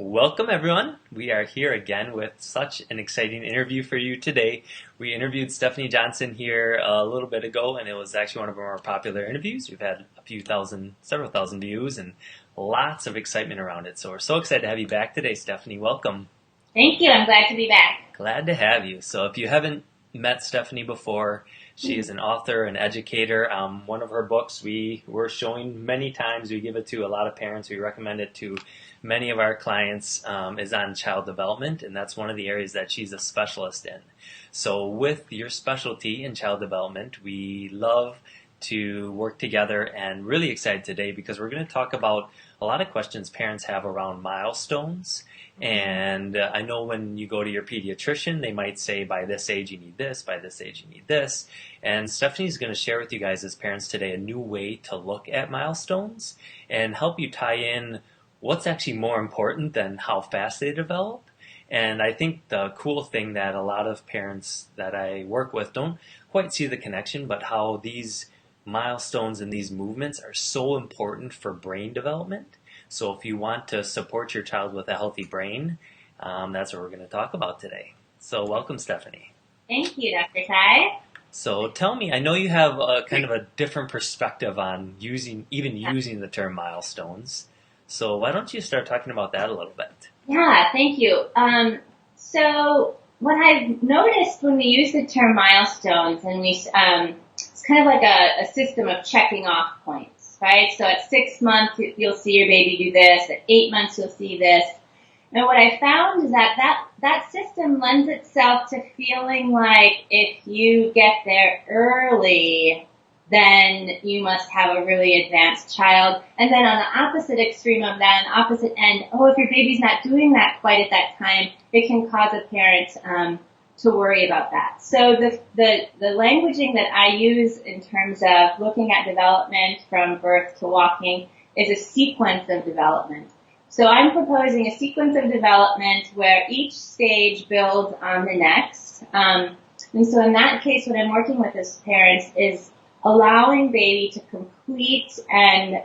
Welcome, everyone. We are here again with such an exciting interview for you today. We interviewed Stephanie Johnson here a little bit ago, and it was actually one of our more popular interviews. We've had several thousand views, and lots of excitement around it. So we're so excited to have you back today, Stephanie. Welcome. Thank you. I'm glad to be back. Glad to have you. So if you haven't met Stephanie before, she is an author, an educator. One of her books we're showing many times. We give it to a lot of parents. We recommend it to many of our clients, is on child development, and that's one of the areas that she's a specialist in. So with your specialty in child development, we love to work together, and really excited today because we're going to talk about a lot of questions parents have around milestones. And I know when you go to your pediatrician, they might say by this age you need this, by this age you need this. And Stephanie's going to share with you guys as parents today a new way to look at milestones and help you tie in what's actually more important than how fast they develop. And I think the cool thing that a lot of parents that I work with don't quite see the connection, but how these milestones and these movements are so important for brain development. So if you want to support your child with a healthy brain, that's what we're going to talk about today. So welcome, Stephanie. Thank you, Dr. Ty. So tell me, I know you have a kind of a different perspective on using the term milestones. So why don't you start talking about that a little bit? Yeah, thank you. So what I've noticed when we use the term milestones, and it's kind of like a system of checking off points, right? So at 6 months, you'll see your baby do this. At 8 months, you'll see this. And what I found is that system lends itself to feeling like if you get there early, then you must have a really advanced child. And then on the opposite extreme of that, on the opposite end, if your baby's not doing that quite at that time, it can cause a parent to worry about that. So the languaging that I use in terms of looking at development from birth to walking is a sequence of development. So I'm proposing a sequence of development where each stage builds on the next. And so in that case, what I'm working with as parents is allowing baby to complete and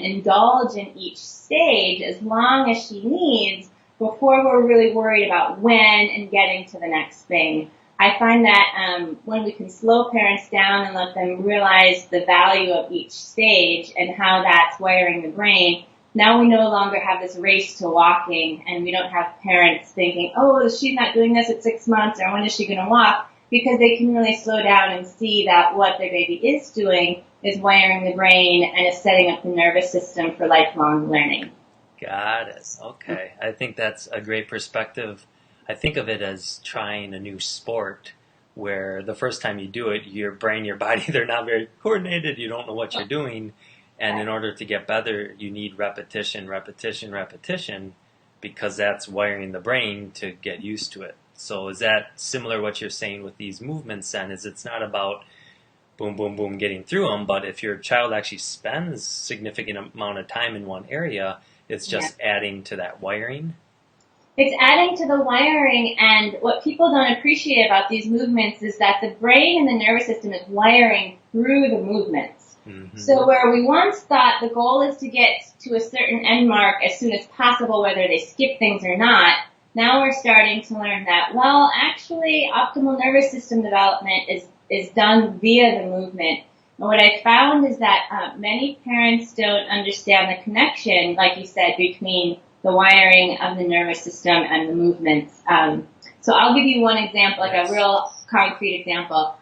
indulge in each stage as long as she needs before we're really worried about when and getting to the next thing. I find that when we can slow parents down and let them realize the value of each stage and how that's wiring the brain, now we no longer have this race to walking, and we don't have parents thinking, she's not doing this at 6 months, or when is she going to walk? Because they can really slow down and see that what their baby is doing is wiring the brain and is setting up the nervous system for lifelong learning. Got it. Okay. I think that's a great perspective. I think of it as trying a new sport where the first time you do it, your brain, your body, they're not very coordinated. You don't know what you're doing. And in order to get better, you need repetition, repetition, repetition, because that's wiring the brain to get used to it. So is that similar what you're saying with these movements then? Is it's not about boom, boom, boom, getting through them, but if your child actually spends significant amount of time in one area, it's just adding to that wiring? It's adding to the wiring, and what people don't appreciate about these movements is that the brain and the nervous system is wiring through the movements. Mm-hmm. So where we once thought the goal is to get to a certain end mark as soon as possible, whether they skip things or not, now we're starting to learn that, actually, optimal nervous system development is done via the movement. And what I found is that many parents don't understand the connection, like you said, between the wiring of the nervous system and the movements. So I'll give you one example, like a real concrete example.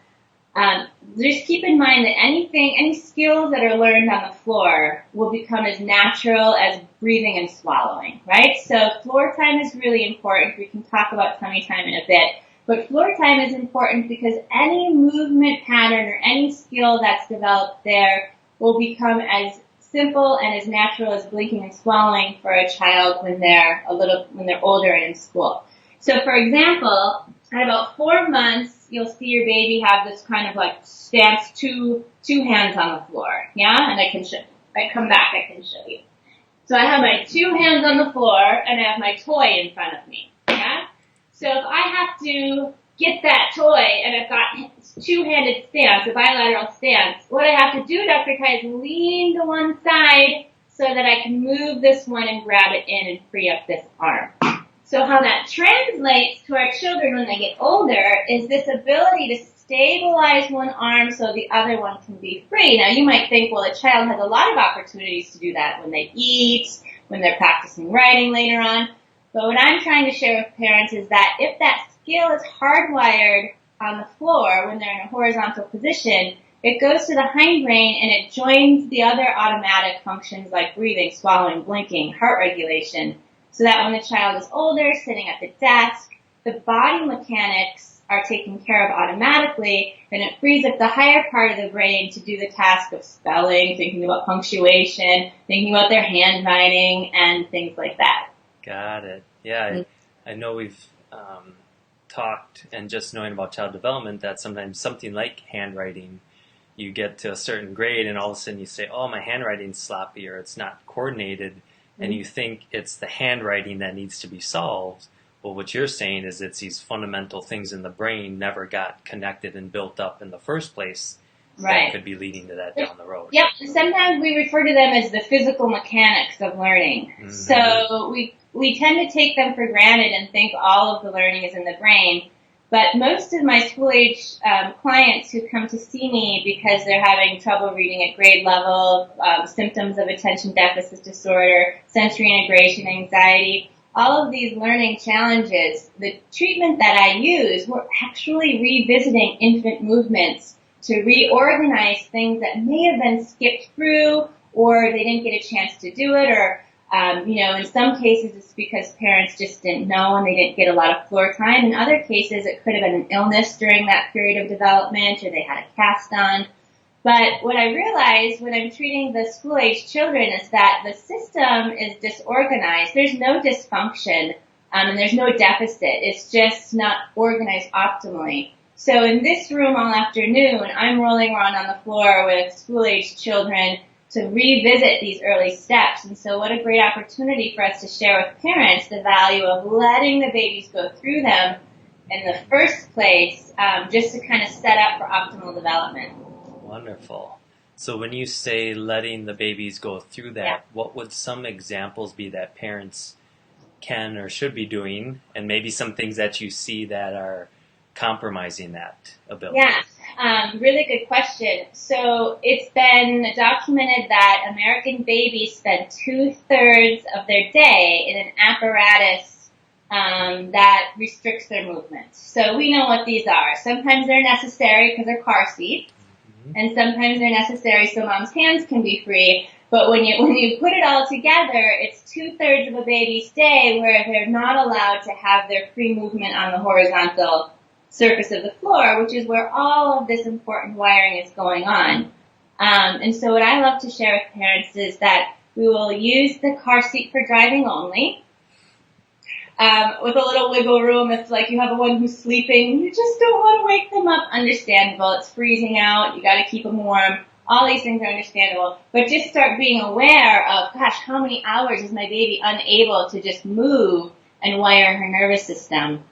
Just keep in mind that any skills that are learned on the floor will become as natural as breathing and swallowing, right? So floor time is really important. We can talk about tummy time in a bit. But floor time is important because any movement pattern or any skill that's developed there will become as simple and as natural as blinking and swallowing for a child when they're older and in school. So for example, at about 4 months, you'll see your baby have this kind of like stance, two hands on the floor. Yeah? And I can show you. If I come back, I can show you. So I have my 2 hands on the floor and I have my toy in front of me. Yeah? So if I have to get that toy and I've got two-handed stance, a bilateral stance, what I have to do, Dr. Kai, is lean to one side so that I can move this one and grab it in and free up this arm. So how that translates to our children when they get older is this ability to stabilize one arm so the other one can be free. Now you might think, well, a child has a lot of opportunities to do that when they eat, when they're practicing writing later on. But what I'm trying to share with parents is that if that skill is hardwired on the floor when they're in a horizontal position, it goes to the hindbrain and it joins the other automatic functions like breathing, swallowing, blinking, heart regulation, so that when the child is older, sitting at the desk, the body mechanics are taken care of automatically, and it frees up the higher part of the brain to do the task of spelling, thinking about punctuation, thinking about their handwriting, and things like that. Got it. Yeah, I know we've talked, and just knowing about child development, that sometimes something like handwriting, you get to a certain grade and all of a sudden you say, oh, my handwriting's sloppy or it's not coordinated, and you think it's the handwriting that needs to be solved. Well, what you're saying is it's these fundamental things in the brain never got connected and built up in the first place that could be leading to that down the road. Yep, and sometimes we refer to them as the physical mechanics of learning. Mm-hmm. So we tend to take them for granted and think all of the learning is in the brain. But most of my school-age clients who come to see me because they're having trouble reading at grade level, symptoms of attention deficit disorder, sensory integration, anxiety, all of these learning challenges, the treatment that I use, we're actually revisiting infant movements to reorganize things that may have been skipped through or they didn't get a chance to do it, or in some cases it's because parents just didn't know and they didn't get a lot of floor time. In other cases it could have been an illness during that period of development or they had a cast on. But what I realized when I'm treating the school-age children is that the system is disorganized. There's no dysfunction and there's no deficit. It's just not organized optimally. So in this room all afternoon, I'm rolling around on the floor with school-age children to revisit these early steps. And so what a great opportunity for us to share with parents the value of letting the babies go through them in the first place, just to kind of set up for optimal development. Wonderful. So when you say letting the babies go through that, what would some examples be that parents can or should be doing, and maybe some things that you see that are compromising that ability? Yeah, really good question. So it's been documented that American babies spend 2/3 of their day in an apparatus that restricts their movements. So we know what these are. Sometimes they're necessary because they're car seats, and sometimes they're necessary so mom's hands can be free. But when you put it all together, it's 2/3 of a baby's day where they're not allowed to have their free movement on the horizontal surface of the floor, which is where all of this important wiring is going on. And so what I love to share with parents is that we will use the car seat for driving only, with a little wiggle room. If like you have one who's sleeping, you just don't want to wake them up. Understandable. It's freezing out. You got to keep them warm. All these things are understandable. But just start being aware of, gosh, how many hours is my baby unable to just move and wire her nervous system?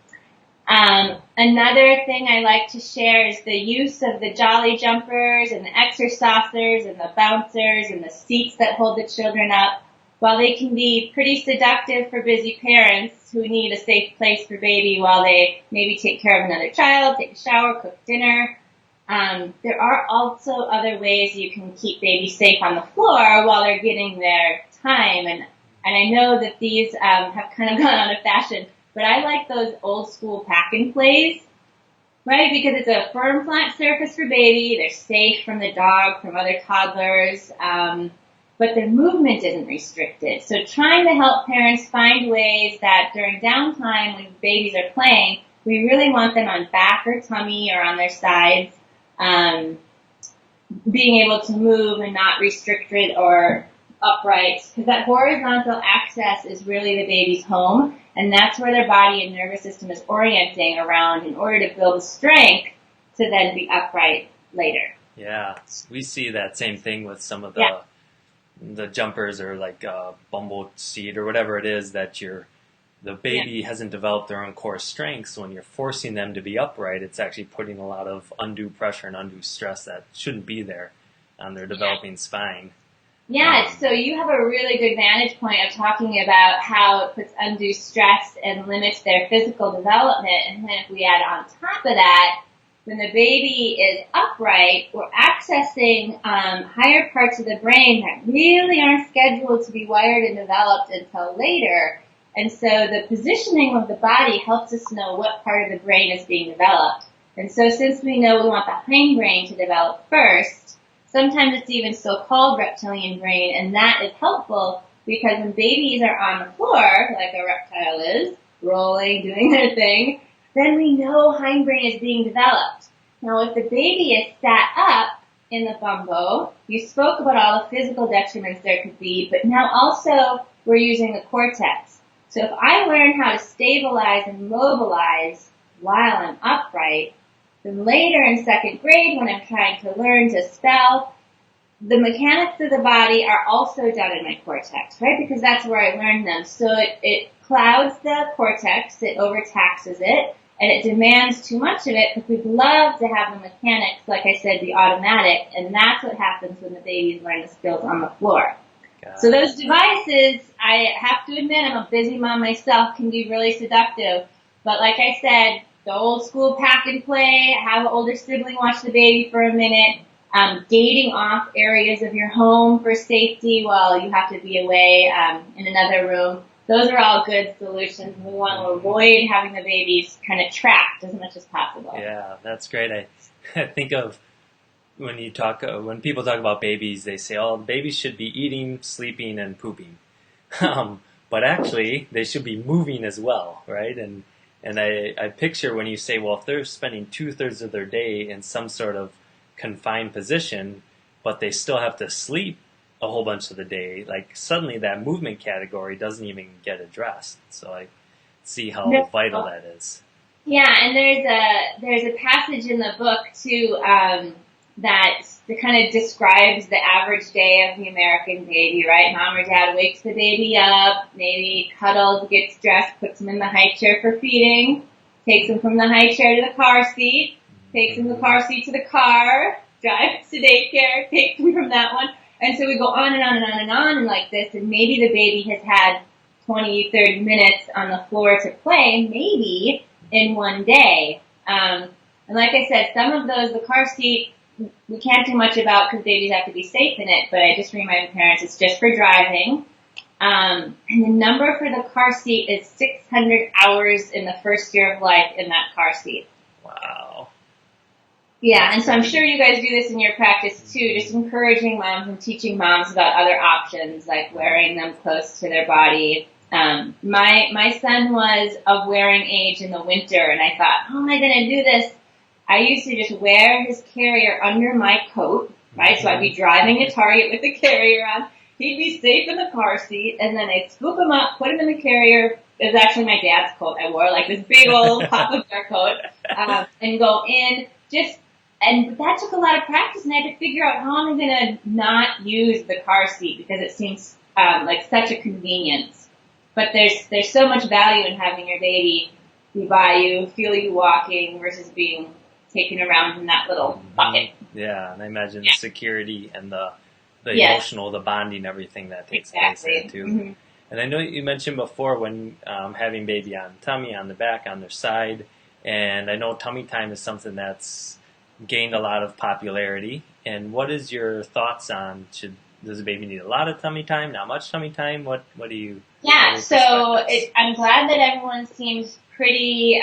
Another thing I like to share is the use of the jolly jumpers and the exercisers and the bouncers and the seats that hold the children up. While they can be pretty seductive for busy parents who need a safe place for baby while they maybe take care of another child, take a shower, cook dinner, there are also other ways you can keep baby safe on the floor while they're getting their time. And I know that these have kind of gone out of fashion, but I like those old school pack and plays, right? Because it's a firm, flat surface for baby. They're safe from the dog, from other toddlers, but their movement isn't restricted. So trying to help parents find ways that during downtime when babies are playing, we really want them on back or tummy or on their sides, being able to move and not restricted or upright, because that horizontal axis is really the baby's home, and that's where their body and nervous system is orienting around in order to build the to then be upright later. Yeah, we see that same thing with some of the jumpers or like bumble seat or whatever it is that the baby hasn't developed their own core strength. So when you're forcing them to be upright, it's actually putting a lot of undue pressure and undue stress that shouldn't be there on their developing spine. Yeah, so you have a really good vantage point of talking about how it puts undue stress and limits their physical development. And then if we add on top of that, when the baby is upright, we're accessing higher parts of the brain that really aren't scheduled to be wired and developed until later. And so the positioning of the body helps us know what part of the brain is being developed. And so since we know we want the hindbrain to develop first, sometimes it's even so-called reptilian brain, and that is helpful because when babies are on the floor, like a reptile is, rolling, doing their thing, then we know hindbrain is being developed. Now, if the baby is sat up in the bumbo, you spoke about all the physical detriments there could be, but now also we're using the cortex. So if I learn how to stabilize and mobilize while I'm upright, then later in second grade, when I'm trying to learn to spell, the mechanics of the body are also done in my cortex, right? Because that's where I learned them. So it clouds the cortex, it overtaxes it, and it demands too much of it because we'd love to have the mechanics, like I said, be automatic, and that's what happens when the babies learn the skills on the floor. So those devices, I have to admit, I'm a busy mom myself, can be really seductive. But like I said, the old school pack and play, have an older sibling watch the baby for a minute, gating off areas of your home for safety while you have to be away in another room. Those are all good solutions. We want to avoid having the babies kind of trapped as much as possible. Yeah, that's great. I think of when people talk about babies, they say, oh, babies should be eating, sleeping, and pooping. But actually, they should be moving as well, right? And I picture when you say, well, if they're spending 2/3 of their day in some sort of confined position, but they still have to sleep a whole bunch of the day, like suddenly that movement category doesn't even get addressed. So I see how vital that is. Yeah, and there's a passage in the book too that kind of describes the average day of the American baby, right? Mom or dad wakes the baby up, maybe cuddles, gets dressed, puts him in the high chair for feeding, takes him from the high chair to the car seat, takes him from the car seat to the car, drives to daycare, takes him from that one. And so we go on and on and on and on and like this, and maybe the baby has had 20, 30 minutes on the floor to play, maybe in one day. And like I said, some of those, the car seat, we can't do much about because babies have to be safe in it, but I just remind parents it's just for driving. And the number for the car seat is 600 hours in the first year of life in that car seat. Wow. Yeah, and so I'm sure you guys do this in your practice too, just encouraging moms and teaching moms about other options like wearing them close to their body. My son was of wearing age in the winter, and I thought, how am I going to do this? I used to just wear his carrier under my coat, right? So I'd be driving to Target with the carrier on. He'd be safe in the car seat, and then I'd scoop him up, put him in the carrier. It was actually my dad's coat. I wore like this big old Papa Bear coat, and go in. And that took a lot of practice, and I had to figure out how am I going to not use the car seat because it seems like such a convenience. But there's so much value in having your baby be by you, feel you walking versus being taken around in that little bucket. Yeah, and I imagine the security and the emotional, the bonding, everything that takes place there too. Mm-hmm. And I know you mentioned before when having baby on tummy, on the back, on their side, and I know tummy time is something that's gained a lot of popularity. And what is your thoughts on does a baby need a lot of tummy time, not much tummy time? What do you? Yeah, so I'm glad that everyone seems pretty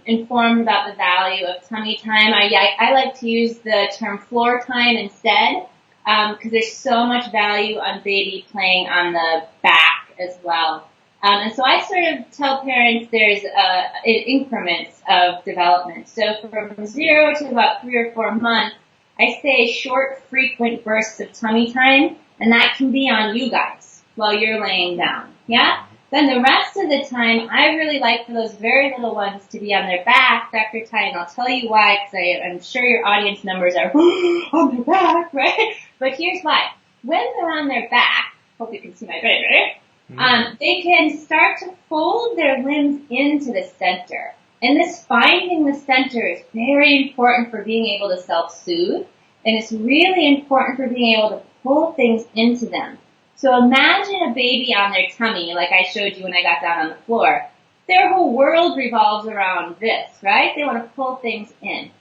informed about the value of tummy time. I like to use the term floor time instead because there's so much value on baby playing on the back as well. And so I sort of tell parents there's increments of development. So from 0 to about 3 or 4 months, I say short, frequent bursts of tummy time, and that can be on you guys while you're laying down. Yeah? Then the rest of the time, I really like for those very little ones to be on their back, Dr. Ty, and I'll tell you why, because I'm sure your audience numbers are on their back, right? But here's why. When they're on their back, hope you can see my baby, they can start to fold their limbs into the center. And this finding the center is very important for being able to self-soothe. And it's really important for being able to pull things into them. So imagine a baby on their tummy, like I showed you when I got down on the floor. Their whole world revolves around this, right? They want to pull things in.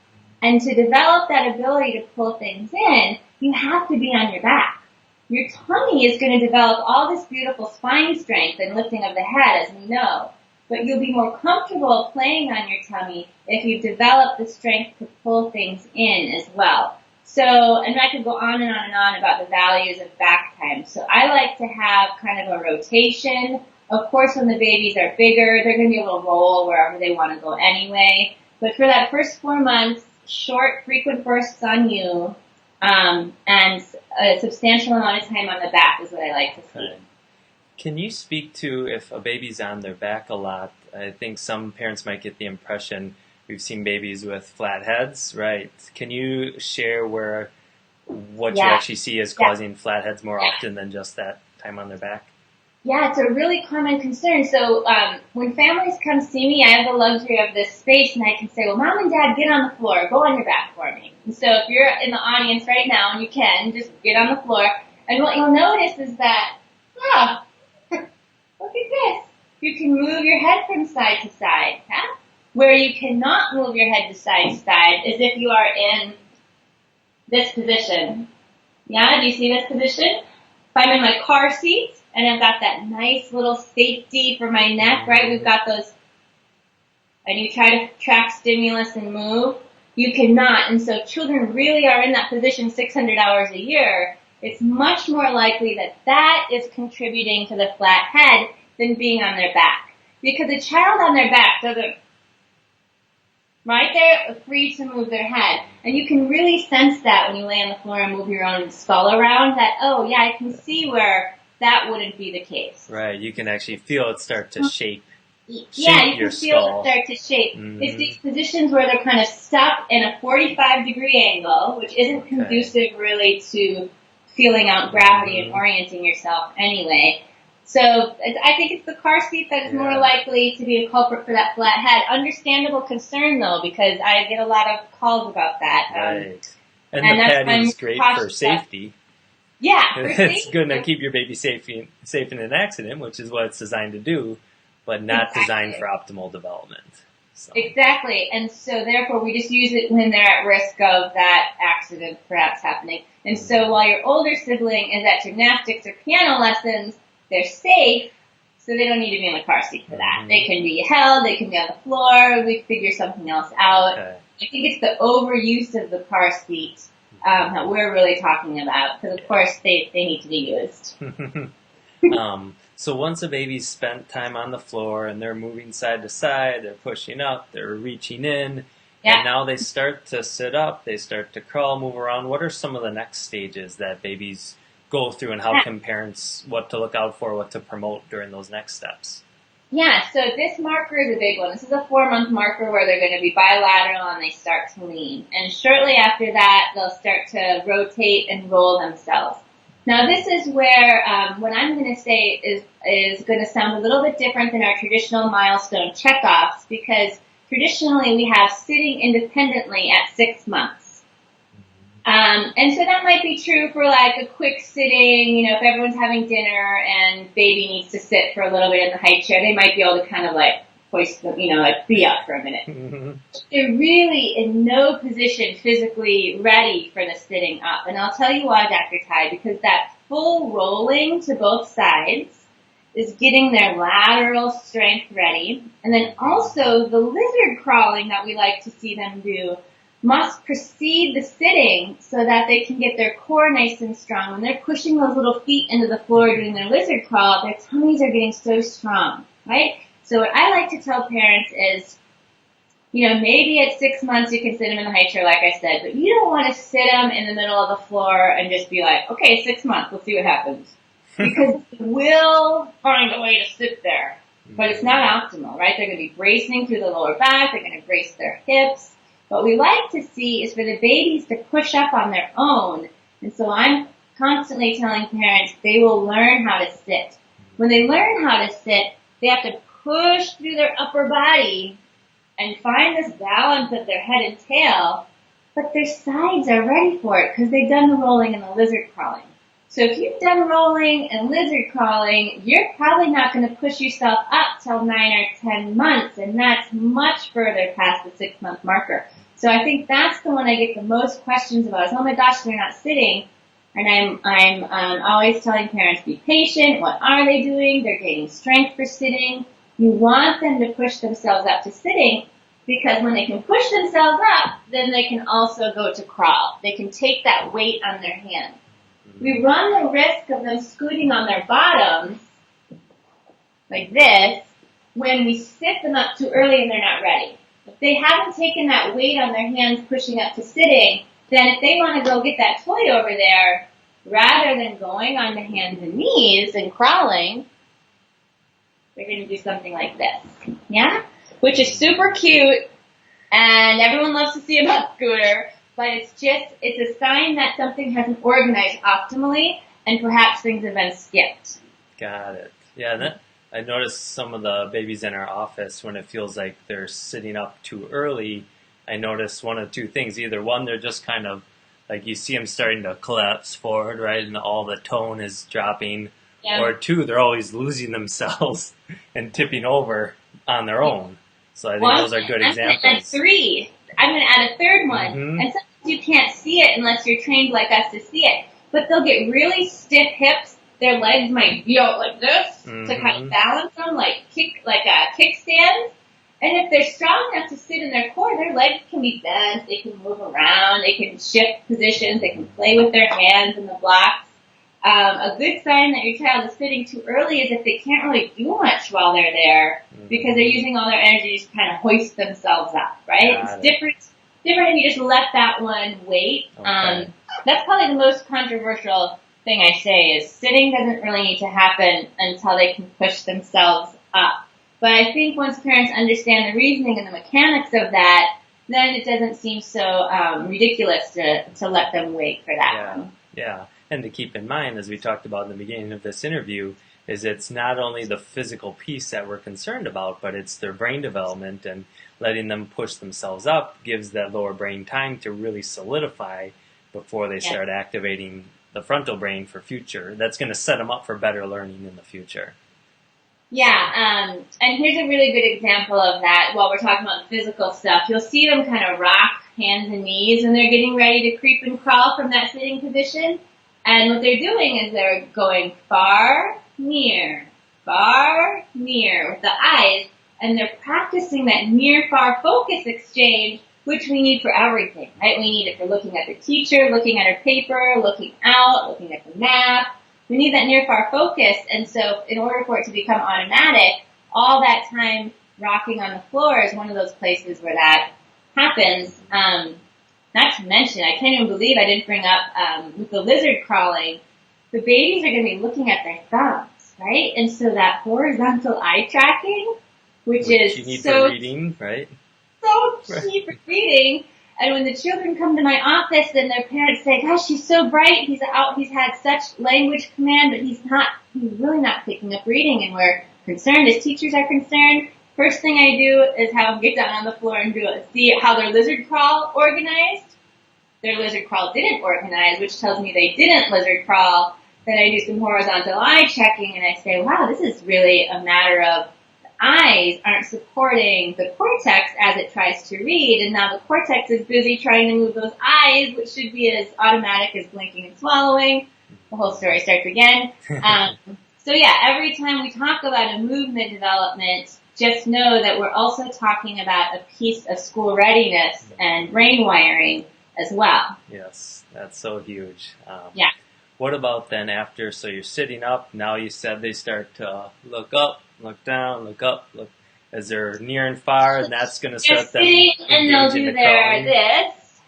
And to develop that ability to pull things in, you have to be on your back. Your tummy is going to develop all this beautiful spine strength and lifting of the head, as we know. But you'll be more comfortable playing on your tummy if you develop the strength to pull things in as well. So, and I could go on and on and on about the values of back time. So I like to have kind of a rotation. Of course, when the babies are bigger, they're going to be able to roll wherever they want to go anyway. But for that first 4 months, short, frequent bursts on you, and a substantial amount of time on the back is what I like to see. Okay. Can you speak to if a baby's on their back a lot? I think some parents might get the impression we've seen babies with flat heads, right? Can you share what you actually see as causing flat heads more often than just that time on their back? Yeah, it's a really common concern. So when families come see me, I have the luxury of this space, and I can say, well, Mom and Dad, get on the floor. Go on your back for me. And so if you're in the audience right now, and you can, just get on the floor. And what you'll notice is that, look at this. You can move your head from side to side. Huh? Where you cannot move your head to side is if you are in this position. Yeah, do you see this position? If I'm in my car seat, and I've got that nice little safety for my neck, right? We've got those, and you try to track stimulus and move, you cannot. And so children really are in that position 600 hours a year. It's much more likely that that is contributing to the flat head than being on their back. Because a child on their back doesn't, right? They're free to move their head. And you can really sense that when you lay on the floor and move your own skull around, that, oh yeah, I can see where that wouldn't be the case. Right, you can actually feel it start to shape. Yeah, you can feel it start to shape. Mm-hmm. It's these positions where they're kind of stuck in a 45-degree angle, which isn't conducive really to feeling out gravity and orienting yourself anyway. So I think it's the car seat that is more likely to be a culprit for that flat head. Understandable concern, though, because I get a lot of calls about that. Right. And the padding is great for safety. Yeah, it's going to keep your baby safe in an accident, which is what it's designed to do, but not designed for optimal development. So. Exactly, and so therefore we just use it when they're at risk of that accident perhaps happening. And so while your older sibling is at gymnastics or piano lessons, they're safe, so they don't need to be in the car seat for that. Mm-hmm. They can be held, they can be on the floor, we figure something else out. Okay. I think it's the overuse of the car seat that we're really talking about, because of course they need to be used. So once a baby's spent time on the floor and they're moving side to side, they're pushing up, they're reaching in, and now they start to sit up, they start to crawl, move around. What are some of the next stages that babies go through, and how can parents, what to look out for, what to promote during those next steps? Yeah, so this marker is a big one. This is a 4-month marker where they're going to be bilateral and they start to lean. And shortly after that, they'll start to rotate and roll themselves. Now this is where what I'm going to say is going to sound a little bit different than our traditional milestone checkoffs, because traditionally we have sitting independently at 6 months. And so that might be true for like a quick sitting, if everyone's having dinner and baby needs to sit for a little bit in the high chair, they might be able to kind of like hoist them, like be up for a minute. Mm-hmm. They're really in no position physically ready for the sitting up. And I'll tell you why, Dr. Ty, because that full rolling to both sides is getting their lateral strength ready. And then also the lizard crawling that we like to see them do must precede the sitting so that they can get their core nice and strong. When they're pushing those little feet into the floor doing their lizard crawl, their tummies are getting so strong, right? So what I like to tell parents is, maybe at 6 months you can sit them in the high chair, like I said, but you don't want to sit them in the middle of the floor and just be like, okay, 6 months, let's see what happens. Because we'll find a way to sit there, but it's not optimal, right? They're going to be bracing through the lower back, they're going to brace their hips. What we like to see is for the babies to push up on their own. And so I'm constantly telling parents they will learn how to sit. When they learn how to sit, they have to push through their upper body and find this balance of their head and tail, but their sides are ready for it because they've done the rolling and the lizard crawling. So if you've done rolling and lizard crawling, you're probably not going to push yourself up till 9 or 10 months, and that's much further past the 6-month marker. So I think that's the one I get the most questions about is, oh my gosh, they're not sitting. And I'm always telling parents, be patient. What are they doing? They're gaining strength for sitting. You want them to push themselves up to sitting, because when they can push themselves up, then they can also go to crawl. They can take that weight on their hands. We run the risk of them scooting on their bottoms, like this, when we sit them up too early and they're not ready. If they haven't taken that weight on their hands pushing up to sitting, then if they want to go get that toy over there, rather than going on the hands and knees and crawling, they're going to do something like this. Yeah? Which is super cute, and everyone loves to see a butt scooter, but it's a sign that something hasn't organized optimally, and perhaps things have been skipped. Got it. Yeah, I noticed some of the babies in our office, when it feels like they're sitting up too early, I notice one of two things. Either one, they're just kind of, like you see them starting to collapse forward, right, and all the tone is dropping. Yeah. Or two, they're always losing themselves and tipping over on their own. So I think those are good examples. And 3. I'm going to add a third one. Mm-hmm. And sometimes you can't see it unless you're trained like us to see it. But they'll get really stiff hips. Their legs might be out like this to kind of balance them, like kickstands. And if they're strong enough to sit in their core, their legs can be bent. They can move around. They can shift positions. They can play with their hands in the blocks. A good sign that your child is sitting too early is if they can't really do much while they're there because they're using all their energy to kind of hoist themselves up, right? It's different if you just let that one wait. Okay. That's probably the most controversial thing I say is sitting doesn't really need to happen until they can push themselves up. But I think once parents understand the reasoning and the mechanics of that, then it doesn't seem so ridiculous to let them wait for that one. Yeah. And to keep in mind, as we talked about in the beginning of this interview, is it's not only the physical piece that we're concerned about, but it's their brain development, and letting them push themselves up gives that lower brain time to really solidify before they start activating the frontal brain for future. That's going to set them up for better learning in the future. Yeah, and here's a really good example of that while we're talking about physical stuff. You'll see them kind of rock hands and knees when they're getting ready to creep and crawl from that sitting position. And what they're doing is they're going far, near with the eyes, and they're practicing that near-far focus exchange, which we need for everything, right? We need it for looking at the teacher, looking at her paper, looking out, looking at the map. We need that near-far focus, and so in order for it to become automatic, all that time rocking on the floor is one of those places where that happens. Not to mention, I can't even believe I didn't bring up, with the lizard crawling, the babies are going to be looking at their thumbs, right? And so that horizontal eye tracking, which is you need so for reading, right? So key for reading. And when the children come to my office and their parents say, gosh, he's so bright, he's had such language command, but he's really not picking up reading, and we're concerned, as teachers are concerned. First thing I do is have them get down on the floor and see how their lizard crawl organized. Their lizard crawl didn't organize, which tells me they didn't lizard crawl. Then I do some horizontal eye checking, and I say, wow, this is really a matter of the eyes aren't supporting the cortex as it tries to read, and now the cortex is busy trying to move those eyes, which should be as automatic as blinking and swallowing. The whole story starts again. So yeah, every time we talk about a movement development, just know that we're also talking about a piece of school readiness and brain wiring as well. Yes, that's so huge. Yeah. What about then after, so you're sitting up, now you said they start to look up, look down, look up, look, as they're near and far, and that's going to start them sitting, and they'll do crawling. this,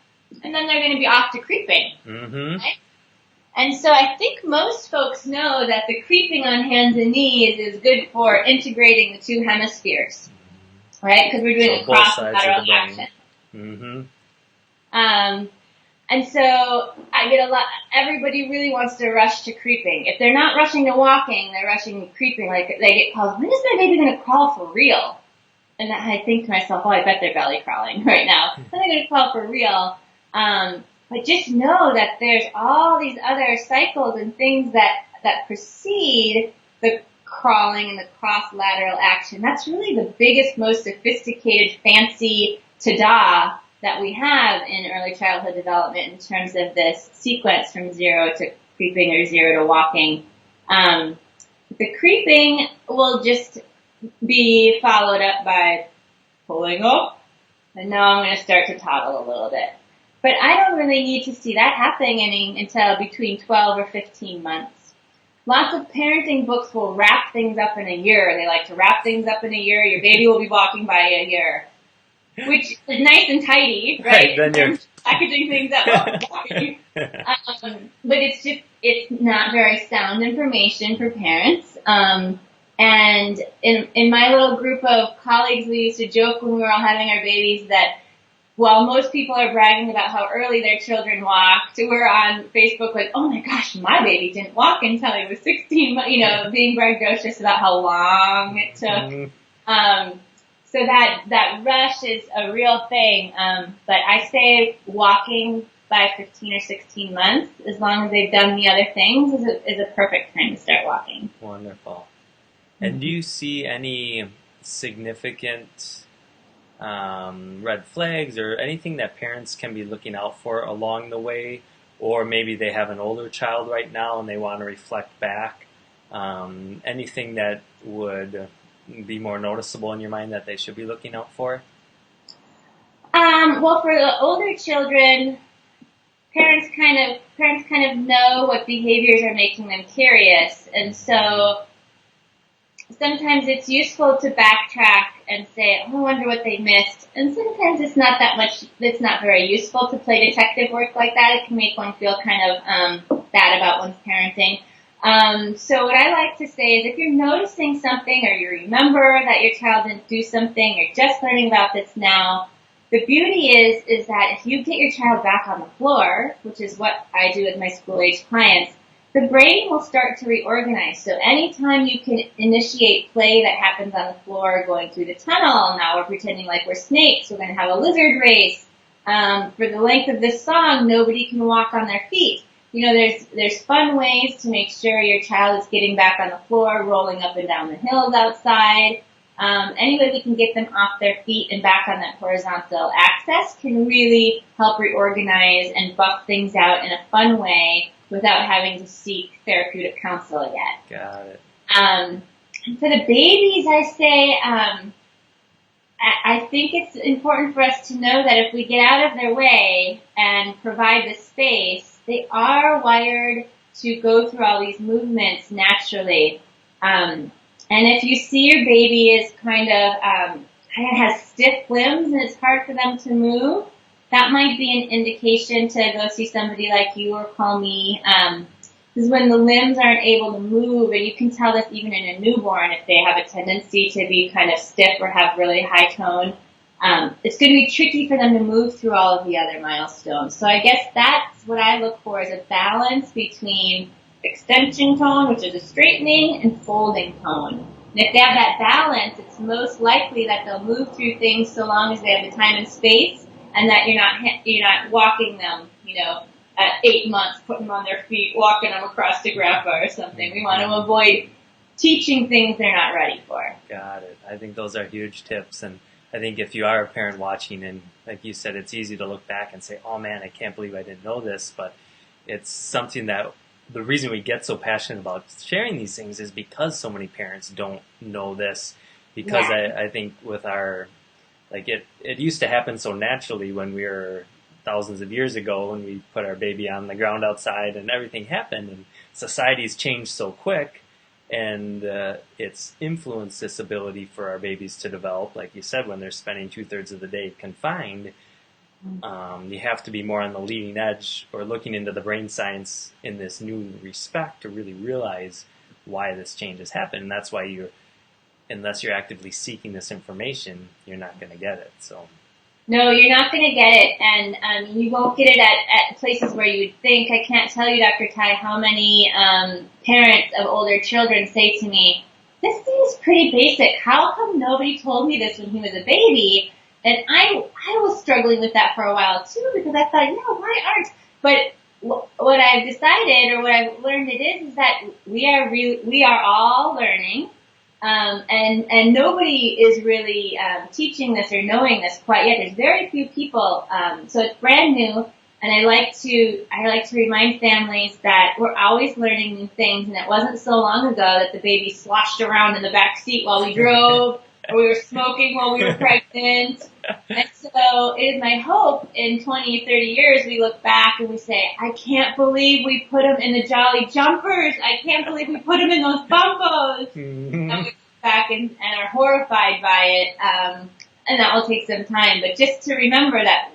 and then they're going to be off to creeping. Mm-hmm. Right? And so I think most folks know that the creeping on hands and knees is good for integrating the two hemispheres, right? Because we're doing a cross-lateral action. Mm-hmm. And so I get everybody really wants to rush to creeping. If they're not rushing to walking, they're rushing to creeping. Like, they get calls, when is my baby going to crawl for real? And I think to myself, oh, I bet they're belly crawling right now. When are they going to crawl for real? But just know that there's all these other cycles and things that precede the crawling and the cross-lateral action. That's really the biggest, most sophisticated, fancy ta-da that we have in early childhood development in terms of this sequence from 0 to creeping or 0 to walking. The creeping will just be followed up by pulling up, and now I'm going to start to toddle a little bit. But I don't really need to see that happening until between 12 or 15 months. Lots of parenting books will wrap things up in a year. They like to wrap things up in a year. Your baby will be walking by a year, which is nice and tidy, right? Then you're packaging things up. But it's not very sound information for parents. And in my little group of colleagues, we used to joke when we were all having our babies that while most people are bragging about how early their children walked, we're on Facebook like, oh my gosh, my baby didn't walk until he was 16, being braggadocious about how long it took. So that rush is a real thing. But I say walking by 15 or 16 months, as long as they've done the other things, is a perfect time to start walking. Wonderful. And do you see any significant red flags or anything that parents can be looking out for along the way? Or maybe they have an older child right now and they want to reflect back. Anything that would be more noticeable in your mind that they should be looking out for? Well, for the older children, parents kind of know what behaviors are making them curious, and so sometimes it's useful to backtrack and say, oh, I wonder what they missed. And sometimes it's not very useful to play detective work like that. It can make one feel kind of bad about one's parenting. So what I like to say is if you're noticing something or you remember that your child didn't do something, you're just learning about this now, the beauty is that if you get your child back on the floor, which is what I do with my school-age clients, the brain will start to reorganize. So anytime you can initiate play that happens on the floor going through the tunnel, now we're pretending like we're snakes, we're going to have a lizard race. For the length of this song, nobody can walk on their feet. There's fun ways to make sure your child is getting back on the floor, rolling up and down the hills outside. Any way we can get them off their feet and back on that horizontal axis can really help reorganize and buff things out in a fun way without having to seek therapeutic counsel yet. Got it. For the babies, I say, I think it's important for us to know that if we get out of their way and provide the space, they are wired to go through all these movements naturally. And if you see your baby is kind of has stiff limbs and it's hard for them to move, that might be an indication to go see somebody like you or call me. Because when the limbs aren't able to move, and you can tell this even in a newborn if they have a tendency to be kind of stiff or have really high tone, it's going to be tricky for them to move through all of the other milestones. So I guess that's what I look for, is a balance between extension tone, which is a straightening, and folding tone. And if they have that balance, it's most likely that they'll move through things so long as they have the time and space, and that you're not walking them, at 8 months, putting them on their feet, walking them across to grandpa or something. We want to avoid teaching things they're not ready for. Got it. I think those are huge tips, and I think if you are a parent watching, and like you said, it's easy to look back and say, oh man, I can't believe I didn't know this, but it's something that the reason we get so passionate about sharing these things is because so many parents don't know this, because I think with our, it used to happen so naturally when we were thousands of years ago, when we put our baby on the ground outside and everything happened, and society's changed so quick, and it's influenced this ability for our babies to develop, like you said, when they're spending 2/3 of the day confined. You have to be more on the leading edge or looking into the brain science in this new respect to really realize why this change has happened. And that's why unless you're actively seeking this information, you're not going to get it. So. No, you're not going to get it, and you won't get it at places where you would think. I can't tell you, Dr. Ty, how many parents of older children say to me, this seems pretty basic. How come nobody told me this when he was a baby? And I was struggling with that for a while too, because I thought, why aren't, but what I've decided, or what I've learned is that we are all learning, and nobody is really, teaching this or knowing this quite yet. There's very few people, so it's brand new, and I like to remind families that we're always learning new things, and it wasn't so long ago that the baby sloshed around in the back seat while we drove, or we were smoking while we were pregnant. And so it is my hope in 20, 30 years we look back and we say, I can't believe we put them in the Jolly Jumpers. I can't believe we put them in those bumbos. And we look back and are horrified by it. And that will take some time. But just to remember that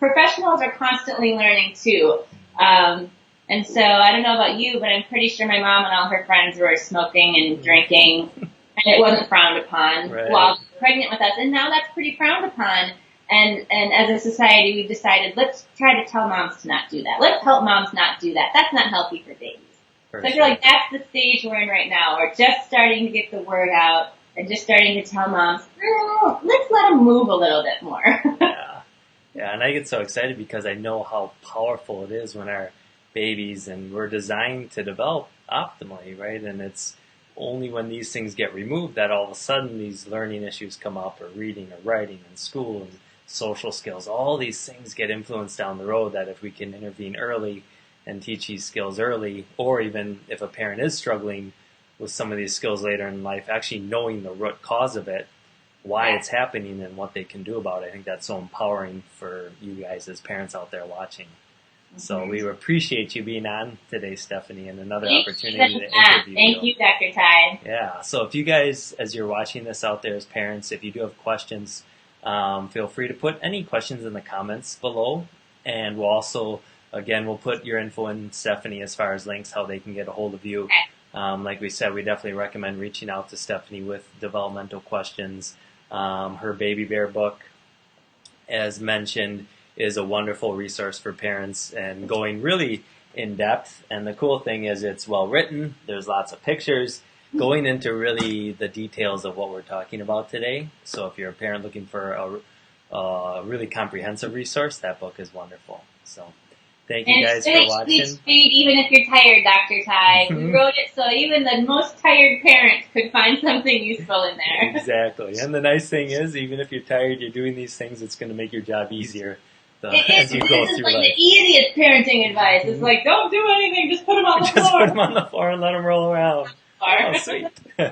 professionals are constantly learning too. And so I don't know about you, but I'm pretty sure my mom and all her friends were smoking and drinking, and it wasn't frowned upon while pregnant with us. And now that's pretty frowned upon. And as a society, we've decided, let's try to tell moms to not do that. Let's help moms not do that. That's not healthy for babies. So I feel like that's the stage we're in right now. We're just starting to get the word out and just starting to tell moms, let's let them move a little bit more. Yeah, and I get so excited because I know how powerful it is when our babies, and we're designed to develop optimally, right? And it's only when these things get removed that all of a sudden these learning issues come up, or reading or writing in school, and social skills. All these things get influenced down the road, that if we can intervene early and teach these skills early, or even if a parent is struggling with some of these skills later in life, actually knowing the root cause of it, why it's happening and what they can do about it. I think that's so empowering for you guys as parents out there watching. So we appreciate you being on today, Stephanie, and another opportunity to interview you. Thank you, Dr. Ty. Yeah, so if you guys, as you're watching this out there as parents, if you do have questions, feel free to put any questions in the comments below. And we'll also, again, we'll put your info in Stephanie as far as links, how they can get a hold of you. Like we said, we definitely recommend reaching out to Stephanie with developmental questions. Her Baby Bear book, as mentioned, is a wonderful resource for parents and going really in depth. And the cool thing is it's well written. There's lots of pictures going into really the details of what we're talking about today. So if you're a parent looking for a really comprehensive resource, that book is wonderful. So thank you guys for watching. It's read even if you're tired, Dr. Ty. We wrote it so even the most tired parent could find something useful in there. Exactly. And the nice thing is, even if you're tired, you're doing these things, it's going to make your job easier. As you go through life. This is like the easiest parenting advice. It's like, don't do anything, just put them on the floor. Just put them on the floor and let them roll around. Oh, sweet. All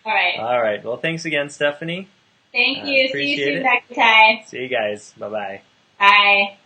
right. All right. Well, thanks again, Stephanie. Thank you. See you soon, Dr. Ty. See you guys. Bye-bye. Bye.